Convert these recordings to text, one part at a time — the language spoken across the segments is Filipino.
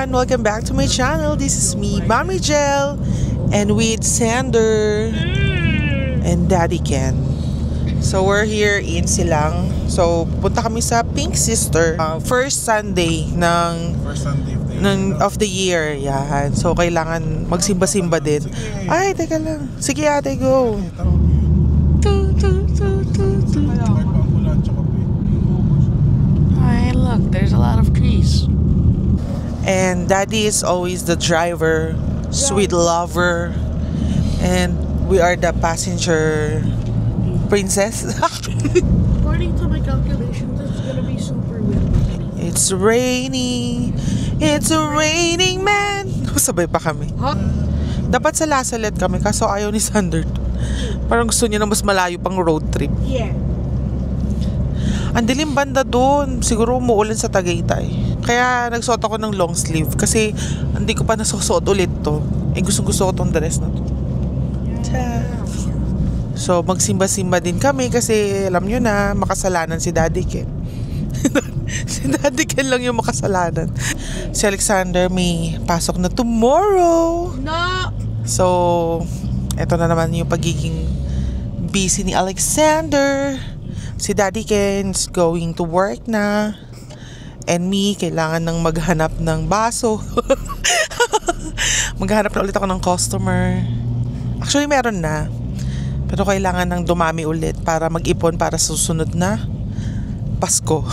everyone, welcome back to my channel. This is me, Mommy Jel, and with Sander and Daddy Ken. So we're here in Silang. So punta kami sa Pink Sister. First Sunday of the year. Yan. So kailangan magsimba-simba din. Ay, teka lang. Sige ate, go. Hey, look, there's a lot of trees. And Daddy is always the driver, sweet lover, and we are the passenger princess. According to my calculations, it's gonna be super windy. It's a raining man. Sabay pa kami. Huh? Dapat sa Lasalet kami, kaso ayaw ni Sander. Parang gusto niya na mas malayo pang road trip. Yeah. Ang dilim banda doon. Siguro umuulan sa Tagaytay. Kaya nagsuot ako ng long sleeve kasi hindi ko pa nasusuot ulit to. Gusto ko tong dress na to. So magsimba-simba din kami kasi alam nyo na makasalanan si Daddy Ken. Si Daddy Ken lang yung makasalanan. Si Alexander may pasok na tomorrow. No! So eto na naman yung pagiging busy ni Alexander. Si Daddy Ken's going to work na. And me, kailangan nang maghanap ng baso. Maghanap na ulit ako ng customer. Actually, meron na. Pero kailangan nang dumami ulit para mag-ipon para sa susunod na Pasko.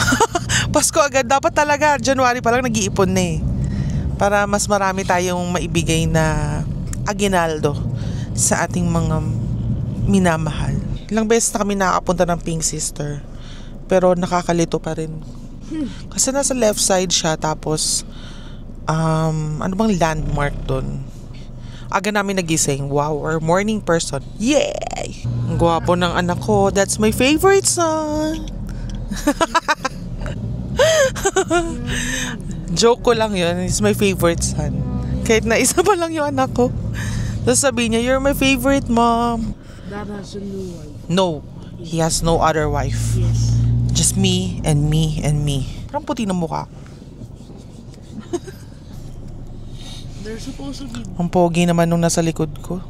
Pasko agad. Dapat talaga, January pa lang nag-iipon na eh. Para mas marami tayong maibigay na aginaldo sa ating mga minamahal. Ilang beses na kami nakakapunta ng Pink Sister. Pero nakakalito pa rin. Kasi nasa left side siya. Tapos ano bang landmark doon? Aga namin nagising. Wow, we're morning person. Yay! Ang gwapo ng anak ko. That's my favorite son. Joke ko lang yun. He's my favorite son. Kahit na isa pa lang yung anak ko. Tapos sabi niya, you're my favorite mom. That has a new one. No, he has no other wife. Yes. Just me and me and me. Parang puti ng mukha. They're supposed to be... Ang pogi naman nung nasa likod ko.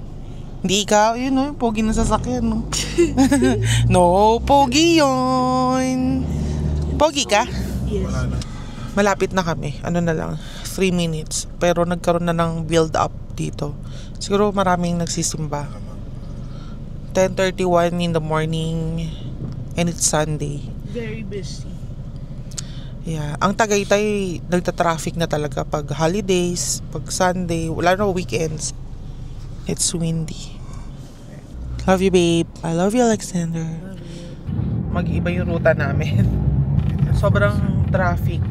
Hindi ikaw, yun yung pogi na sasakyan. No, no pogi yun. Pogi ka? Yes. Malapit na kami. Ano na lang, 3 minutes. Pero nagkaroon na ng build up dito. Siguro maraming nagsisimba. 10:31 in the morning and it's Sunday. Very busy. Yeah, ang Tagaytay nagta-traffic na talaga pag holidays, pag Sunday, wala na weekends. It's windy. Love you, babe. I love you, Alexander. Mag-iba yung ruta namin. Sobrang traffic.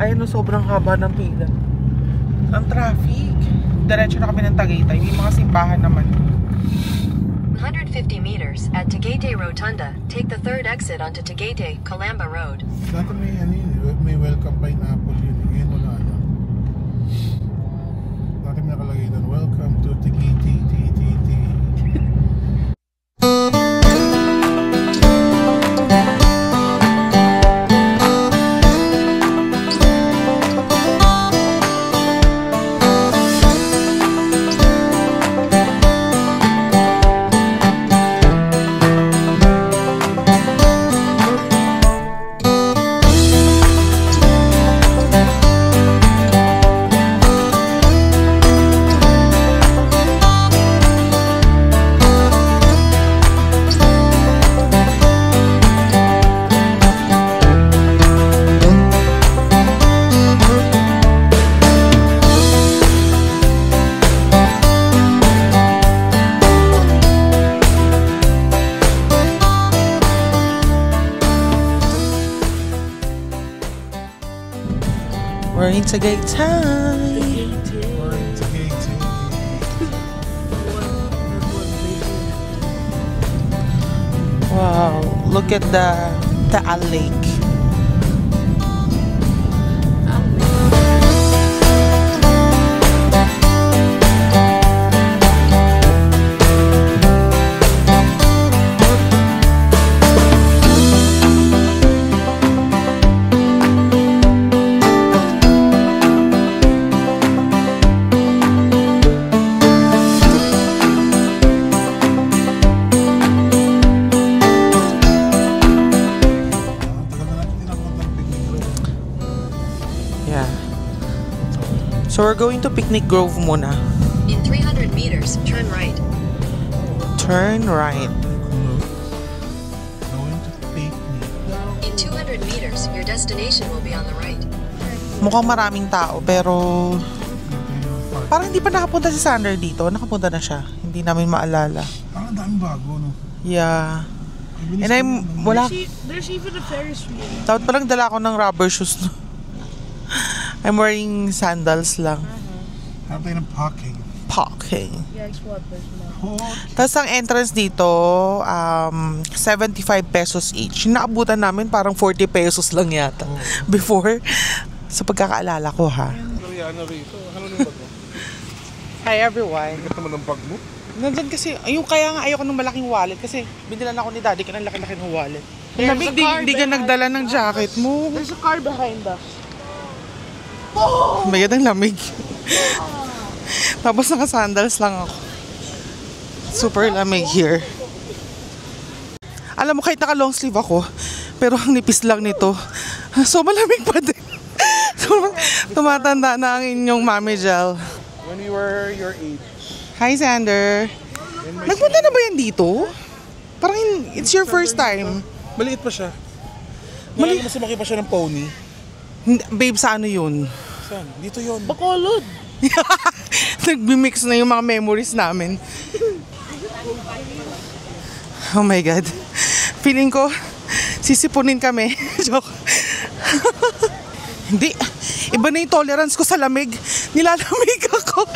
Ayun, no, sobrang haba ng pila. Ang traffic. Diretso na kami ng Tagaytay. May mga simbahan naman. 150 meters at Tagaytay Rotunda, take the third exit onto Tagaytay, Calamba Road. Dati may welcome pineapple yun. Ngayon wala na. Dati may nakalagay doon, welcome to Tagaytay. We're in Tagaytay. Wow, look at the Taal Lake. So we're going to Picnic Grove muna. In 300 meters, turn right. Turn right. Going to picnic. In 200 meters, your destination will be on the right. Mukhang maraming tao pero parang hindi pa nakapunta si Sander dito. Nakapunta na siya. Hindi namin maalala. Parang daming bago, no? Yeah. Mabilis And I'm, ko na, no? wala, There's even a Ferris wheel. dapat palang dala ko ng rubber shoes. I'm wearing sandals lang. Harap tayo ng parking. Parking. Yeah, it's what there's no. Tapos ang entrance dito, 75 pesos each. Naabutan namin parang 40 pesos lang yata. Before, sa pagkakaalala ko ha. Mariana rito. Ano yung bag mo? Hi everyone. Bigat naman ang bag mo. Nandyan kasi, ayun kaya nga ayoko ng malaking wallet kasi binilan ako ni daddy ka ng laki-laki ng wallet. There's Lamig, a car di ka behind nagdala ng jacket mo. There's a car behind us. May ang lamig. Tapos naka-sandals lang ako. Super lamig here. Alam mo, kahit naka-long sleeve ako, pero ang nipis lang nito. So malamig pa din. So, tumatanda na ang inyong mami gel. When we were your age. Hi, Sander. Nagpunta na ba yan dito? Parang it's your first time. Maliit pa siya. Maliit. Sumakay pa siya ng pony. Babe, sa ano yun? Saan? Dito yun. Bacolod. Nagbi-mix na yung mga memories namin. Oh my God. Feeling ko, sisipunin kami. Joke. Hindi. Iba na yung tolerance ko sa lamig. Nilalamig ako.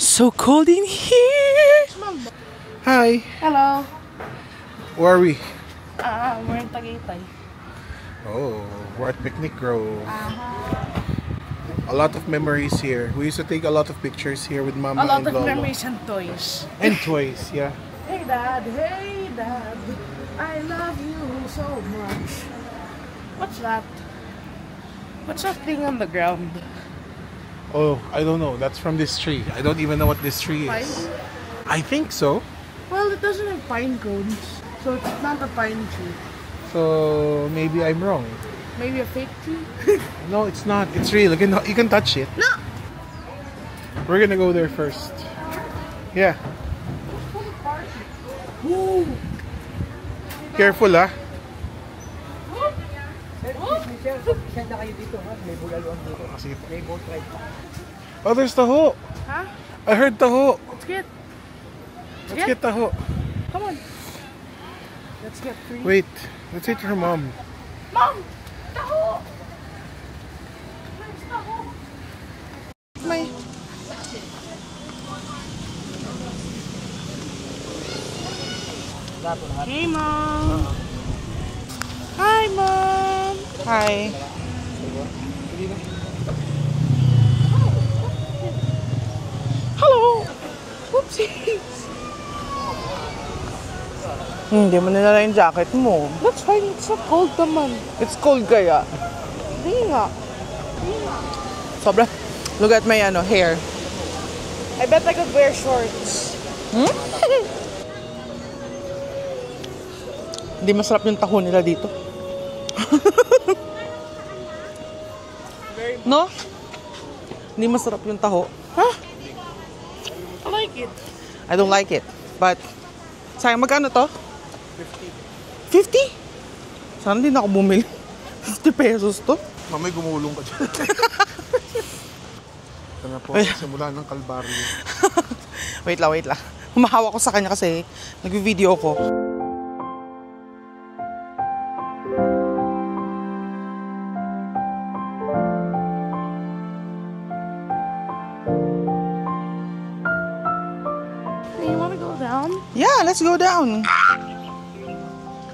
So cold in here. Hi. Hello. Where are we? We're in Tagaytay. Oh, we're at Picnic Grove. A lot of memories here. We used to take a lot of pictures here with Mama A lot and of Lolo. memories and toys. And toys, yeah. Hey Dad, I love you so much. What's that? What's that thing on the ground? Oh, I don't know. That's from this tree. I don't even know what this tree is. Pine? I think so. Well, it doesn't have pine cones, so it's not a pine tree. So maybe I'm wrong. Maybe a fake tree? No, it's not. It's real. You can touch it. No! We're gonna go there first. Yeah. Careful, ah. Oh, there's taho. Huh? I heard taho. Let's get. Let's get taho. Come on. Let's get 3. Wait. Let's wait for her mom. Mom! Taho! Where's Taho? May. Hey, Mom! Hi, Mom! Hi. Hello! Whoopsies! Hindi mo nilala yung jacket mo. That's fine. It's not cold naman. It's cold kaya. Hindi nga. Sobra. Look at my hair. I bet I could wear shorts. Hindi masarap yung taho nila dito. No? Hindi masarap yung taho. I like it. I don't like it. But, sayang, magkano to? 50? Sana din ako bumili. 50 pesos to. Mamay gumulong ka dyan. Ito na po, simula ng kalbaryo. Wait lang. Humahawa ko sa kanya kasi nag-video ko. Hey, you wanna go down? Yeah, let's go down.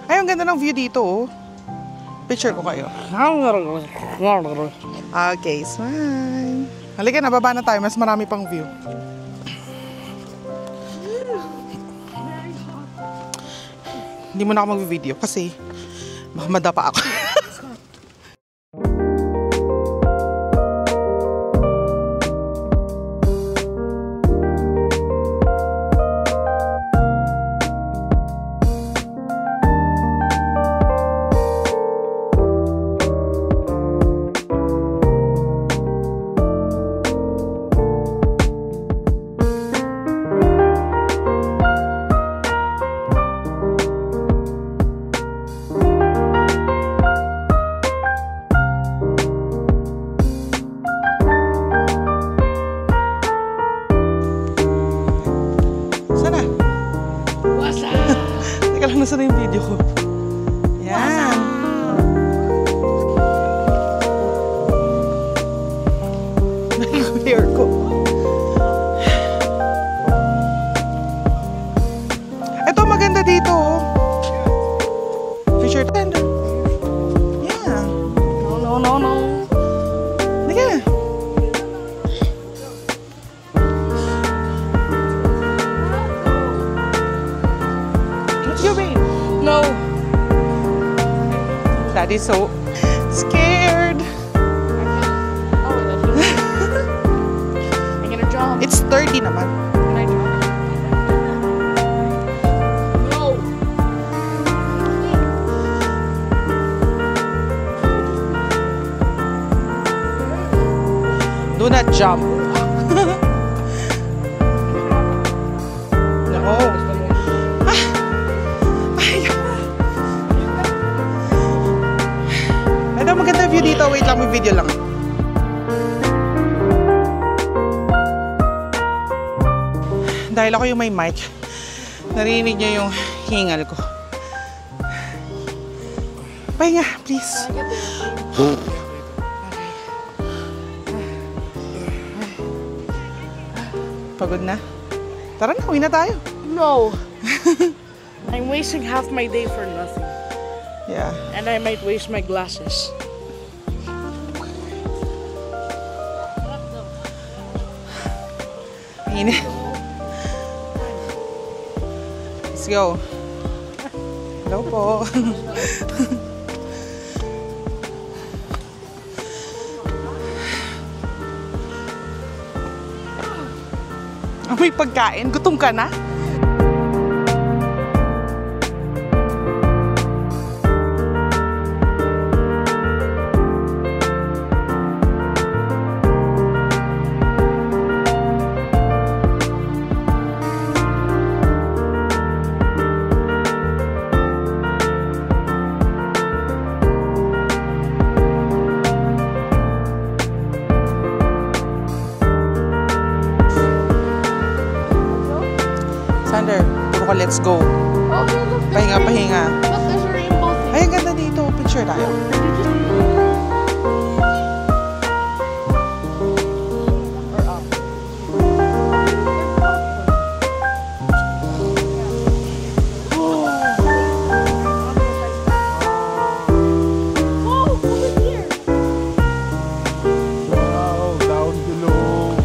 Ay, ang ganda ng view dito, oh. Picture ko kayo. Okay, smile. Halika na, baba na tayo. Mas marami pang view. Hindi mo na ako mag-video kasi baka madapa ako. Nasaan na yung video ko? Yan. Hair ko. Ito maganda dito. Picture tender. Yeah. No. Sige. Let's go, babe. No. Daddy's so scared. I'm gonna jump. It's 30 naman. Can I jump? No. Do not jump. No. Ito maganda view dito. Wait lang, may video lang. Dahil ako yung may mic, narinig niyo yung hingal ko. Pahinga, please. Pagod na? Tara na, uwi na tayo. No. I'm wasting half my day for nothing. Yeah. And I might waste my glasses. Init. Let's go. Hello po. May pagkain? Gutom ka na? Sander, puro ka let's go. Oh, look, Pahinga, pahinga. Look, there's a rainbow thing. Ay, ang ganda dito. Picture tayo. Oh, over here. Wow, down below.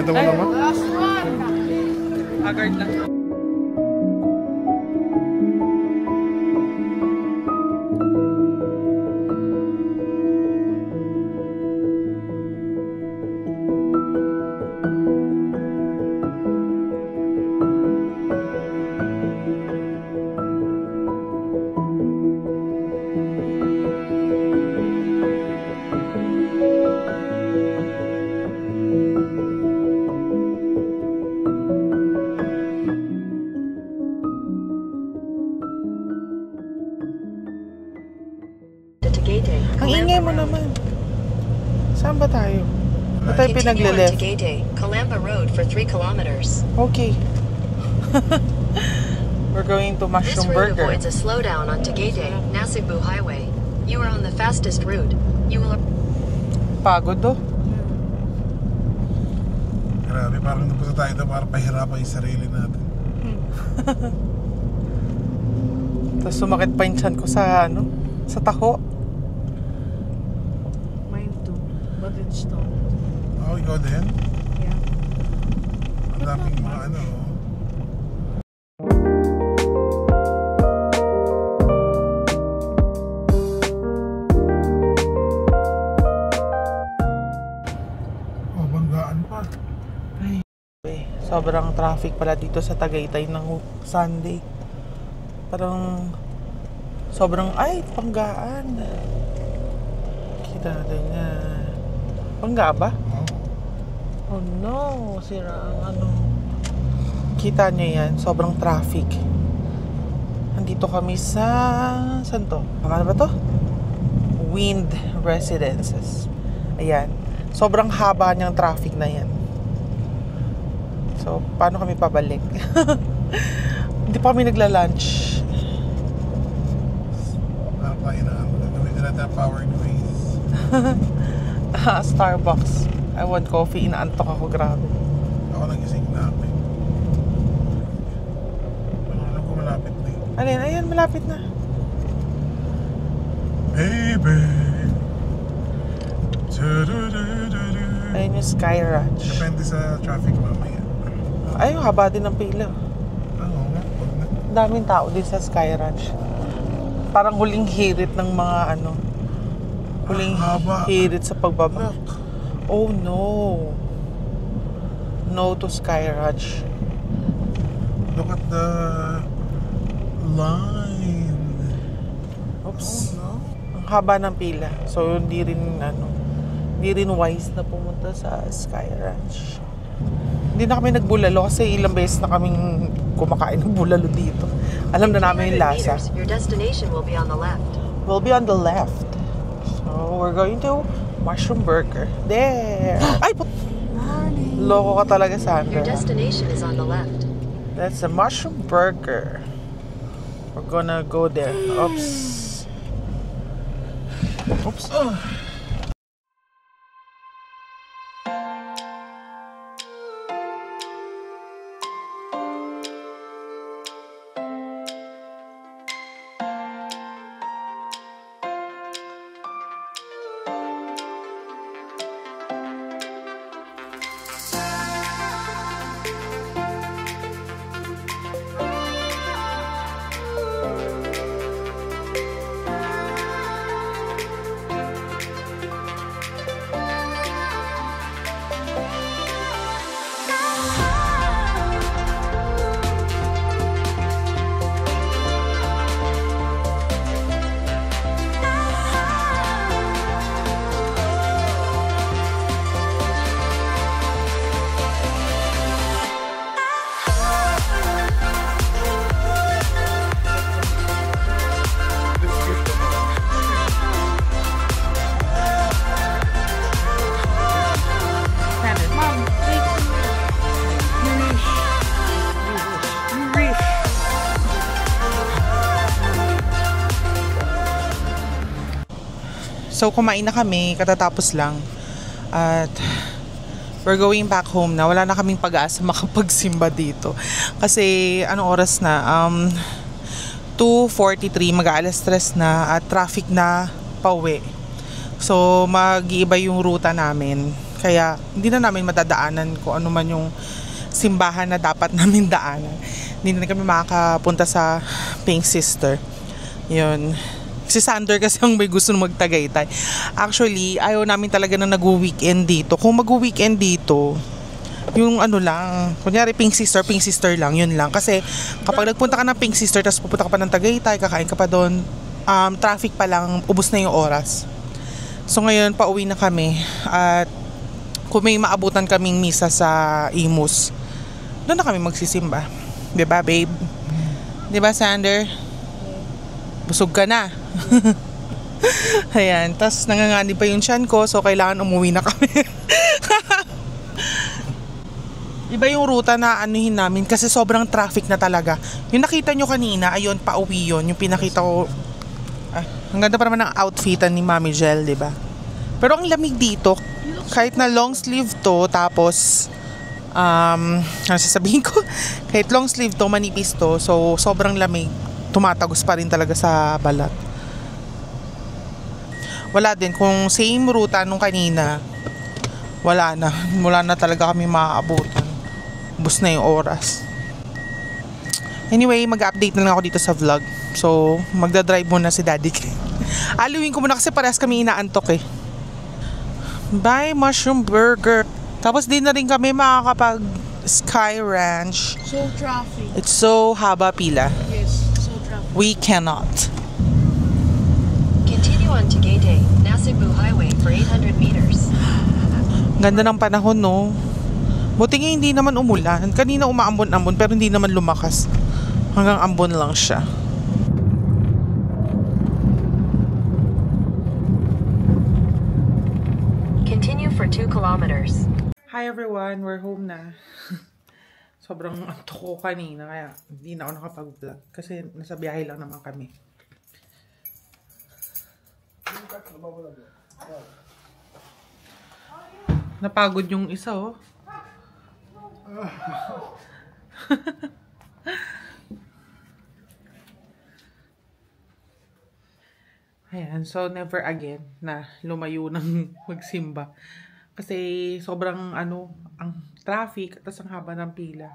Ganda mo naman. Last one. Haggard na. Ang ingay mo naman. Saan ba tayo? Ba't tayo Continue on pinagle-left? Tagaytay, Calamba Road for 3 kilometers. Okay. We're going to This Mushroom route Burger. avoids a slowdown on Tagaytay, Nasugbu Highway. You are on the fastest route. You will... Pagod do. Grabe, parang napunta tayo doon para pahirapan yung sarili natin. Tapos sumakit pa yung tiyan ko sa sa taho. Mine too. But it's not. Oh, ikaw din? Yeah. Ang daming mga ano. Oh, banggaan pa. Sobrang traffic pala dito sa Tagaytay ng Sunday. Parang sobrang, ay, Panggaan. Kita natin yan. Pangga ba? Oh no, sira ang Kita nyo yan, sobrang traffic. Nandito kami sa, saan to? Ano ba to? Wind Residences. Ayan. Sobrang haba niyang traffic na yan. So, paano kami pabalik? Hindi pa kami nagla-lunch. Parang tayo na gamitin natin ang powered ways. Starbucks. I want coffee. Inaantok ako, grabe. Ako nagising na ako. Alam ko malapit na eh. Alin, ayan, malapit na. Baby. Ayun yung Sky Ranch. Depende sa traffic mamaya. Ay, yung haba din ng pila. Oo nga, huwag na. Daming tao din sa Sky Ranch. Parang huling hirit ng mga huling haba. hirit sa pagbaba. Look. Oh no. No to Sky Ranch. Look at the line. Oops. Oh no. Ang haba ng pila. So hindi rin wise na pumunta sa Sky Ranch. Hindi na kami nagbulalo kasi ilang beses na kaming kumakain ng bulalo dito. Alam na namin yung 300 lasa. meters, your destination will be on the left. We'll be on the left. So we're going to Mushroom Burger. There! Ay! Loko ka talaga, Sandra. Your destination is on the left. That's the Mushroom Burger. We're gonna go there. Oops. Oops. So kumain na kami, katatapos lang. At we're going back home na. Wala na kaming pag-asa makapagsimba dito. Kasi anong oras na? 2:43, mag-aalas 3 na at traffic na pauwi. So mag-iiba yung ruta namin. Kaya hindi na namin matadaanan kung ano man yung simbahan na dapat namin daanan. Hindi na kami makakapunta sa Pink Sister. Yun. Si Sander kasi ang may gusto magtagaytay. Actually, ayaw namin talaga na nag-weekend dito. Kung mag-weekend dito, yung lang, kunyari Pink Sister lang, yun lang. Kasi kapag nagpunta ka ng Pink Sister, tapos pupunta ka pa ng Tagaytay, kakain ka pa doon, traffic pa lang, ubos na yung oras. So ngayon, pauwi na kami. At kung may maabutan kaming misa sa Imus, doon na kami magsisimba. Diba, babe? Diba, Sander? Busog ka na. Ayan, tas nangangani pa yung tiyan ko, so kailangan umuwi na kami. Iba yung ruta na anuhin namin kasi sobrang traffic na talaga. Yung nakita nyo kanina, ayun, pauwi yun. Yung pinakita ko, Ang ganda pa naman ng outfitan ni Mami Jel, di ba? Pero ang lamig dito, kahit na long sleeve to, tapos, ano sasabihin ko? Kahit long sleeve to, manipis to, so sobrang lamig, tumatagos pa rin talaga sa balat. Wala din, kung same ruta nung kanina, wala na talaga kami maaabutan. Bus na yung oras. Anyway, mag-update na lang ako dito sa vlog. So, magdadrive muna si Daddy. Aliwin ko muna kasi parehas kami inaantok eh. Bye, mushroom burger. Tapos din na rin kami makakapag Sky Ranch. So traffic. It's so haba pila. Yes, so traffic. We cannot. Continue on Tagaytay, Nasugbu Highway for 800 meters. Ganda ng panahon, no? Buti nga hindi naman umulan. Kanina umaambon-ambon pero hindi naman lumakas. Hanggang ambon lang siya. Continue for 2 kilometers. Hi everyone, we're home na. Sobrang antok ko kanina kaya hindi na ako nakapag-vlog kasi nasa biyahe lang naman kami. Napagod yung isa, oh. Ayan, so never again na lumayo ng magsimba. Kasi sobrang ang traffic at ang haba ng pila.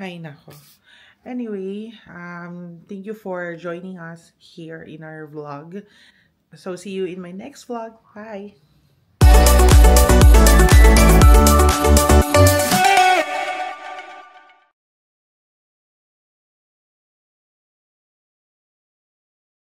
Ay nako. Anyway, thank you for joining us here in our vlog. So see you in my next vlog. Bye!